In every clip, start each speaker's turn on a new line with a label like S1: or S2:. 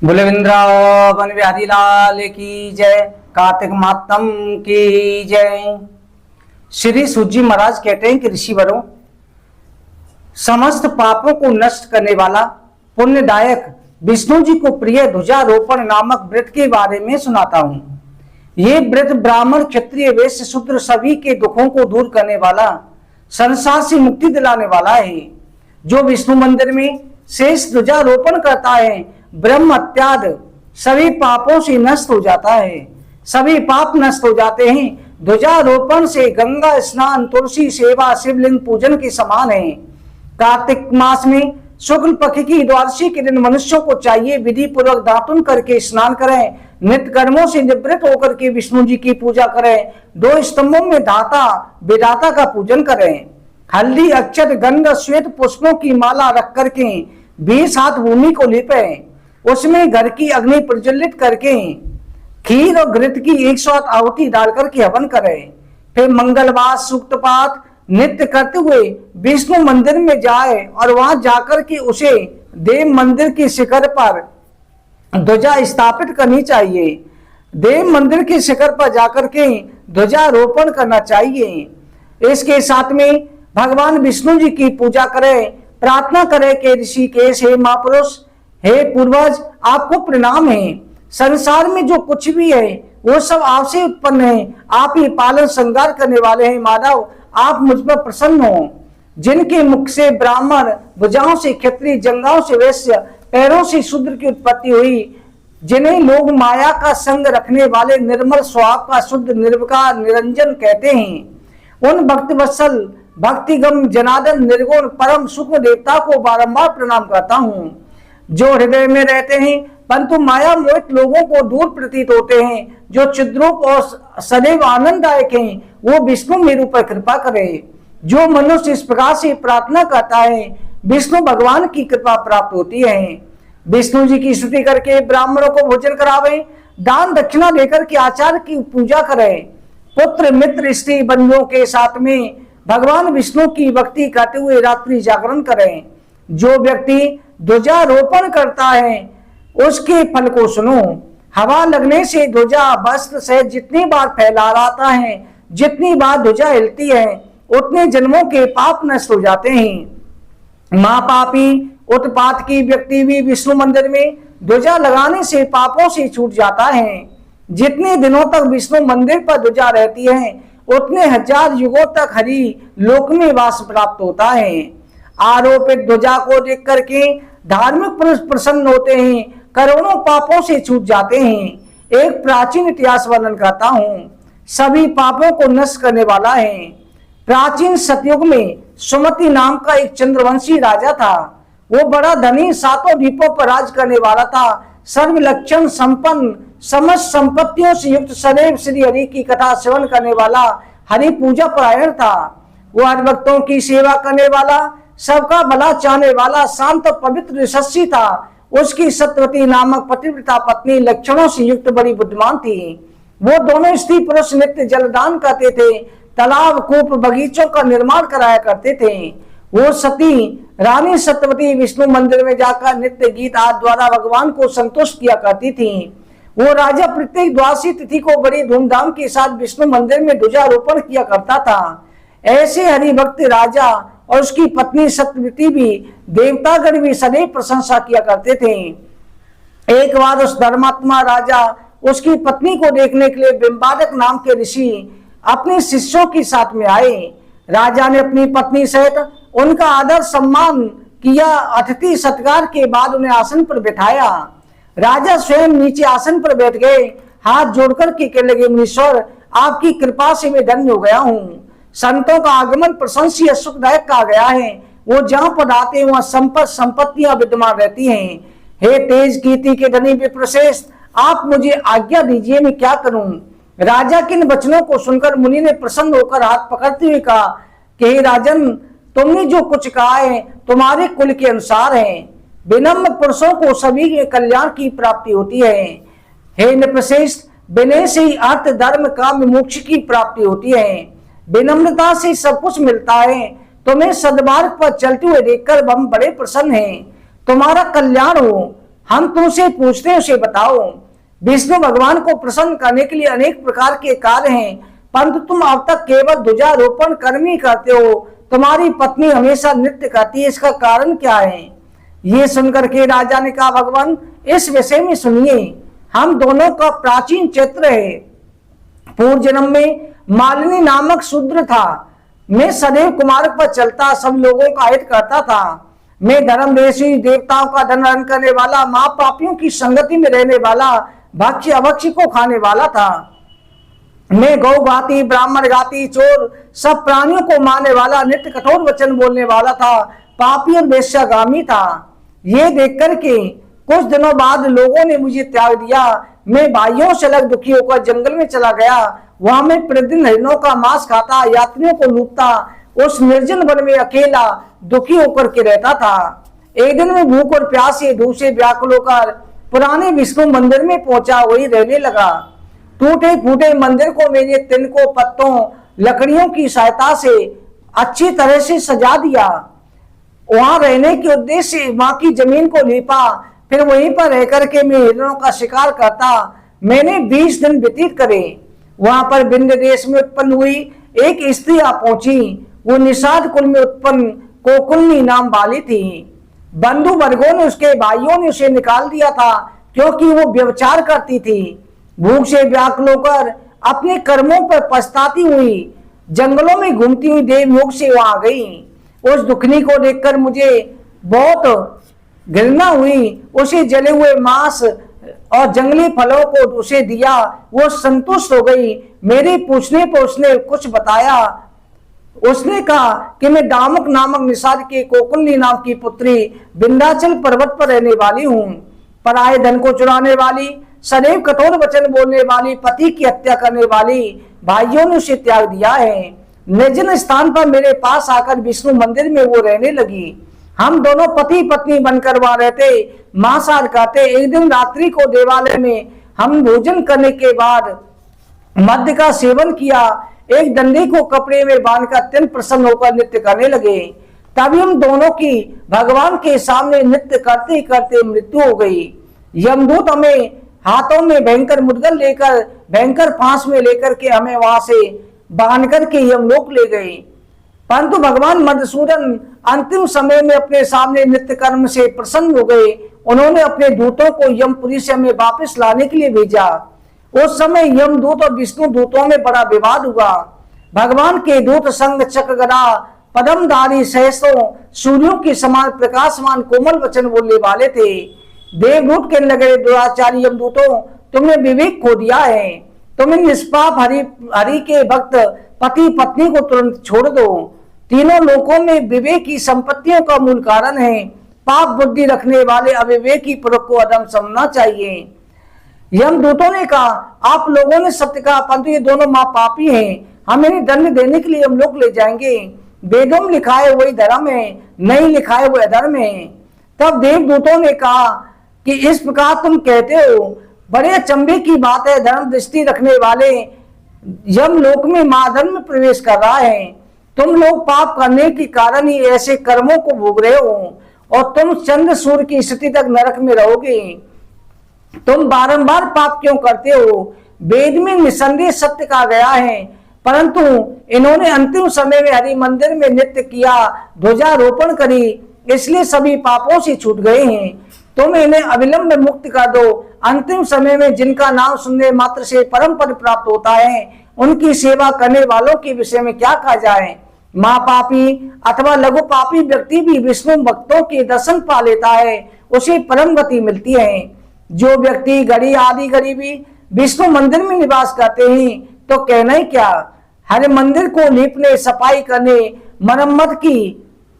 S1: बोले वृंदावन बिहारी लाल की जय। कार्तिक मातम की जय। श्री सूजी महाराज कहते हैं कि ऋषिवरों, समस्त पापों को नष्ट करने वाला पुण्यदायक विष्णु जी को प्रिय ध्वजारोपण नामक व्रत के बारे में सुनाता हूं। ये व्रत ब्राह्मण, क्षत्रिय, वैश्य, शूद्र सभी के दुखों को दूर करने वाला, संसार से मुक्ति दिलाने वाला है। जो विष्णु मंदिर में शेष ध्वजारोपण करता है, ब्रह्म हत्याद सभी पापों से नष्ट हो जाता है। सभी पाप नष्ट हो जाते हैं। ध्वजारोपण से गंगा स्नान, तुलसी सेवा, शिवलिंग पूजन के समान है। कार्तिक मास में शुक्ल पक्ष की द्वादशी के दिन मनुष्यों को चाहिए विधि पूर्वक दातुन करके स्नान करें, नित्य कर्मों से निवृत्त होकर के विष्णु जी की पूजा करें, 2 स्तंभों में दाता विदाता का पूजन करें, हल्दी, अक्षत, गंध, श्वेत पुष्पों की माला रख करके 20 हाथ भूमि को लेपें, उसमें घर की अग्नि प्रज्वलित करके खीर और घृत की 108 आहुति डाल करके हवन करें। फिर मंगलवार सूक्त पाठ नित्य करते हुए विष्णु मंदिर में जाए और वहां जाकर के उसे देव मंदिर के शिखर पर ध्वजा स्थापित करनी चाहिए। देव मंदिर के शिखर पर जाकर के ध्वजारोपण करना चाहिए। इसके साथ में भगवान विष्णु जी की पूजा करें, प्रार्थना करें कि ऋषिकेश, हे महापुरुष, हे पूर्वज, आपको प्रणाम है। संसार में जो कुछ भी है वो सब आपसे उत्पन्न है। आप ही पालन श्रृंगार करने वाले हैं। माधव, आप मुझ पर प्रसन्न हो। जिनके मुख से ब्राह्मण, भुजाओं से क्षत्रिय, जंघाओं से वैश्य, पैरों से शूद्र की उत्पत्ति हुई, जिन्हें लोग माया का संग रखने वाले, निर्मल स्वभाव का, शुद्ध, निर्विकार, निरंजन कहते हैं, उन भक्त वत्सल, भक्तिगम, जनार्दन, निर्गुण, परम सूक्ष्म देवता को बारंबार प्रणाम करता हूँ। जो हृदय में रहते हैं परंतु माया मोहित लोगों को दूर प्रतीत होते हैं, जो चिद्रूप और सदैव आनंददायक हैं, वो विष्णु मेरु पर कृपा करे। जो मनुष्य इस प्रकार से प्रार्थना करता है, विष्णु भगवान की कृपा प्राप्त होती है। विष्णु जी की स्तुति करके ब्राह्मणों को भोजन करावे, दान दक्षिणा देकर के आचार्य की पूजा करें, पुत्र मित्र स्त्री बंधुओं के साथ में भगवान विष्णु की भक्ति करते हुए रात्रि जागरण करें। जो व्यक्ति ध्वजारोपण करता है उसके फल को सुनो। हवा लगने से ध्वजा वस्त्र से जितनी बार फैलाता है, जितनी बार ध्वजा हिलती है, उतने जन्मों के पाप नष्ट हो जाते हैं। महापापी उत्पात की व्यक्ति भी विष्णु मंदिर में ध्वजा लगाने से पापों से छूट जाता है। जितने दिनों तक विष्णु मंदिर पर ध्वजा रहती है, उतने 1000 युगों तक हरि लोक में वास प्राप्त होता है। आरोपित ध्वजा को देख करके धार्मिक पुरुष प्रसन्न होते हैं, करोड़ों पापों से छूट जाते हैं। एक प्राचीन इतिहास वर्णन करता हूँ, सभी पापों को नष्ट करने वाला है। प्राचीन सतयुग में सुमति नाम का एक चंद्रवंशी राजा था। वो बड़ा धनी, 7 द्वीपों पर राज करने वाला था। सर्व लक्षण संपन्न, समस्त संपत्तियों से युक्त, सदैव श्री हरि की कथा सेवन करने वाला, हरि पूजा परायण था। वो हर भक्तों की सेवा करने वाला, सबका भला चाहने वाला, शांत पवित्र यशस्वी था। उसकी सत्यवती नामक पतिव्रता पत्नी लक्षणों से युक्त बड़ी बुद्धिमान थी। वो दोनों स्त्री पुरुष नित्य जलदान करते थे, तालाब, कूप, बगीचों का निर्माण कराया करते थे। वो सती रानी सत्यवती विष्णु मंदिर में जाकर नित्य गीत आदि द्वारा भगवान को संतुष्ट किया करती थी। वो राजा प्रत्येक द्वादशी तिथि को बड़ी धूमधाम के साथ विष्णु मंदिर में ध्वजारोपण किया करता था। ऐसे हरिभक्त राजा और उसकी पत्नी सत्यवती भी, देवतागण भी सदैव प्रशंसा किया करते थे। एक बार उस धर्मात्मा राजा उसकी पत्नी को देखने के लिए बिंबादक नाम के ऋषि अपने शिष्यों के साथ में आए। राजा ने अपनी पत्नी सहित उनका आदर सम्मान किया। अतिथि सत्कार के बाद उन्हें आसन पर बैठाया। राजा स्वयं नीचे आसन पर बैठ गए, हाथ जोड़कर के कहने लगे, मुनीश्वर, आपकी कृपा से मैं धन्य हो गया हूँ। संतों का आगमन प्रशंसीय सुखदायक कहा गया है। वो जहां पर आते हैं वहां संपत्तियां विद्यमान रहती हैं। हे तेज कीर्ति के धनी विप्रश्रेष्ठ, आप मुझे आज्ञा दीजिए, मैं क्या करूं। राजा के इन वचनों को सुनकर मुनि ने प्रसन्न होकर हाथ पकड़ते हुए कहा कि हे राजन, तुमने जो कुछ कहा है तुम्हारे कुल के अनुसार है। विनम्र पुरुषों को सभी के कल्याण की प्राप्ति होती है। हे नृपश्रेष्ठ, विनय से ही अर्थ, धर्म, काम, मोक्ष की प्राप्ति होती है। विनम्रता से सब कुछ मिलता है। तुम्हें सद्मार्ग पर चलते हुए देखकर हम बड़े प्रसन्न हैं। तुम्हारा कल्याण हो। हम तुमसे पूछते हैं उसे बताओ। विष्णु भगवान को प्रसन्न करने के लिए अनेक प्रकार के कार्य हैं, परंतु तुम अब तक केवल ध्वजारोपण कर्म ही करते हो। तुम्हारी पत्नी हमेशा नृत्य करती है, इसका कारण क्या है? ये सुनकर के राजा ने कहा, भगवान इस विषय में सुनिए, हम दोनों का प्राचीन चरित्र है। पूर्व जन्म में मालिनी नामक शूद्र था। मैं सदैव कुमार्ग पर चलता, सब लोगों का हित करता था। मैं धर्मदेशी, देवताओं का धन हरण करने वाला, मां पापियों की संगति में रहने वाला, भक्ष्य अभक्ष्य को खाने वाला था। मैं गौ गाती, ब्राह्मण गाती, चोर, सब प्राणियों को मारने वाला, नित्य कठोर वचन बोलने वाला था, पापी और वेश्यागामी था। ये देख करके कुछ दिनों बाद लोगों ने मुझे त्याग दिया। मैं भाइयों से अलग दुखी होकर जंगल में चला गया। वहां मैं प्रतिदिन हरिणों का मांस खाता, यात्रियों को लूटता, उस निर्जन वन में अकेला दुखी होकर के रहता था। एक दिन मैं भूख और प्यास से धूप से व्याकुल होकर पुराने विष्णु मंदिर में पहुंचा, वही रहने लगा। टूटे फूटे मंदिर को मैंने तिनकों, पत्तों, लकड़ियों की सहायता से अच्छी तरह से सजा दिया। वहां रहने के उद्देश्य से वहां की जमीन को लीपा, फिर वहीं पर रह करके मैं हिरणों का शिकार करता। मैंने 20 दिन व्यतीत करे। वहां पर विंध्य देश में उत्पन्न हुई एक स्त्री आ पहुंची। वो निषाद कुल में उत्पन्न कोकुलनी नाम वाली थी। बंधु वर्गों ने, उसके भाइयों ने उसे निकाल दिया था, क्योंकि वो व्यभिचार करती थी। भूख से व्याकुल होकर अपने कर्मों पर पछताती हुई जंगलों में घूमती हुई देवयोग से वहां गई। उस दुखनी को देखकर मुझे बहुत घृणा हुई। उसे जले हुए मांस और जंगली फलों को उसे दिया, वो संतुष्ट हो गई। मेरे पूछने पर उसने कुछ बताया। उसने कहा कि मैं दामक नामक निषाद के कोकुलनी नाम की पुत्री विंध्याचल पर्वत पर रहने वाली हूँ। पराये धन को चुराने वाली, सदैव कठोर वचन बोलने वाली, पति की हत्या करने वाली, भाइयों ने उसे त्याग दिया है। निर्जन स्थान पर मेरे पास आकर विष्णु मंदिर में वो रहने लगी। हम दोनों पति पत्नी बनकर वहां रहते, मांसाहार खाते। एक दिन रात्रि को देवालय में हम भोजन करने के बाद मद्य का सेवन किया। एक दंडी को कपड़े में बांधकर अत्यंत प्रसन्न होकर नृत्य करने लगे। तभी हम दोनों की भगवान के सामने नृत्य करते करते मृत्यु हो गई। यमदूत हमें हाथों में भयंकर मुद्गल लेकर, भयंकर फांस में लेकर के हमें वहां से बांध करके यमलोक ले गए। परंतु भगवान मधुसूदन अंतिम समय में अपने सामने नित्य कर्म से प्रसन्न हो गए। उन्होंने अपने दूतों को यमपुरी से हमें वापस लाने के लिए भेजा। उस समय यमदूत और विष्णु दूतों में बड़ा विवाद हुआ। भगवान के दूत संग चक्र गदा पद्मधारी सहस्रों सूर्यों के समान प्रकाशमान कोमल वचन बोलने वाले थे। देवदूत कहने लगे, दुराचारी यमदूतों, तुमने विवेक खो दिया है। तुम निष्पाप हरि के भक्त पति पत्नी को तुरंत छोड़ दो। तीनों लोकों में विवेक की संपत्तियों का मूल कारण है। पाप बुद्धि रखने वाले अविवेकी पुरुष को अधम समझना चाहिए। यमदूतों ने कहा, आप लोगों ने सत्य कहा, परंतु ये दोनों माँ पापी हैं। हम इन्हें दंड देने के लिए हम लोग ले जाएंगे। वेदों में लिखा है वही धर्म है, नहीं लिखा है वो अधर्म है। तब देवदूतों ने कहा कि इस प्रकार तुम कहते हो, बड़े अचंभे की बात है। धर्म दृष्टि रखने वाले यमलोक में माधर्म में प्रवेश कर रहा है। तुम लोग पाप करने के कारण ही ऐसे कर्मों को भोग रहे हो और तुम चंद्र सूर्य की स्थिति तक नरक में रहोगे। तुम बारंबार पाप क्यों करते हो? वेद में निसंदेह सत्य कहा गया है, परंतु इन्होंने अंतिम समय में हरि मंदिर में नृत्य किया, ध्वजारोपण करी, इसलिए सभी पापों से छूट गए हैं। तुम इन्हें अविलंब मुक्त कर दो। अंतिम समय में जिनका नाम सुनने मात्र से परम पद प्राप्त होता है, उनकी सेवा करने वालों के विषय में क्या कहा जाए। महापापी अथवा लघु पापी व्यक्ति भी विष्णु भक्तों के दर्शन पा लेता है, उसे परम गति मिलती है। जो व्यक्ति गरीब आदि गरीबी विष्णु मंदिर में निवास करते हैं, तो कहना ही क्या। हर मंदिर को लीपने, सफाई करने, मरम्मत की,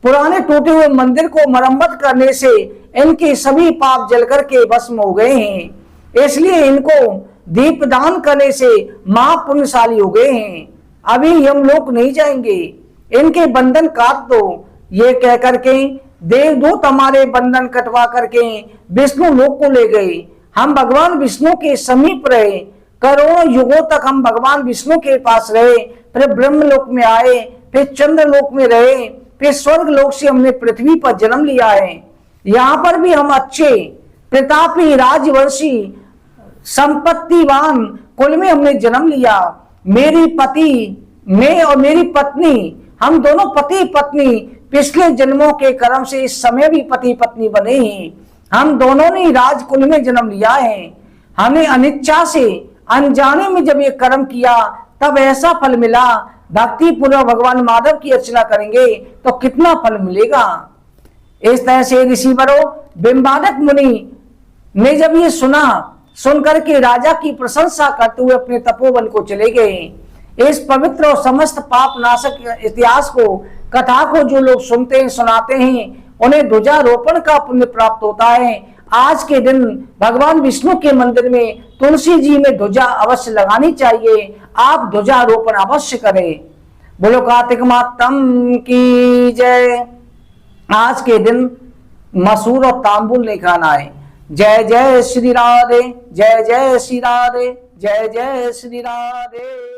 S1: पुराने टूटे हुए मंदिर को मरम्मत करने से इनके सभी पाप जलकर के भस्म हो गए हैं। इसलिए इनको दीपदान करने से महापुण्यशाली हो गए हैं। अभी यमलोक नहीं जाएंगे, इनके बंधन काट दो। ये कह करके देवदूत हमारे बंधन कटवा करके विष्णु लोक को ले गए। हम भगवान विष्णु के समीप रहे, करोड़ों युगों तक हम भगवान विष्णु के पास रहे, फिर ब्रह्मलोक में आए, फिर चंद्रलोक में रहे, फिर स्वर्ग लोक से हमने पृथ्वी पर जन्म लिया है। यहाँ पर भी हम अच्छे प्रतापी, राजवंशी, संपत्तिवान कुल में हमने जन्म लिया। मेरी पति, मैं और मेरी पत्नी, हम दोनों पति पत्नी पिछले जन्मों के कर्म से इस समय भी पति पत्नी बने हैं। हम दोनों ने राजकुल में जन्म लिया है। हमें अनिच्छा से, अनजाने में जब ये कर्म किया तब ऐसा फल मिला। भक्ति पूर्वक भगवान माधव की अर्चना करेंगे तो कितना फल मिलेगा। इस तरह से ऋषिवरों, बिंबादक मुनि ने जब ये सुना, सुनकर के राजा की प्रशंसा करते हुए अपने तपोवन को चले गए। इस पवित्र और समस्त पाप नाशक इतिहास को, कथा को जो लोग सुनते हैं, सुनाते हैं, उन्हें ध्वजारोपण का पुण्य प्राप्त होता है। आज के दिन भगवान विष्णु के मंदिर में तुलसी जी में ध्वजा अवश्य लगानी चाहिए। आप ध्वजारोपण अवश्य करें। बोलो कार्तिक मातम की जय। आज के दिन मसूर और तांबुल नहीं खाना है। जय जय श्री राधे, जय जय श्री राधे, जय जय श्री राधे।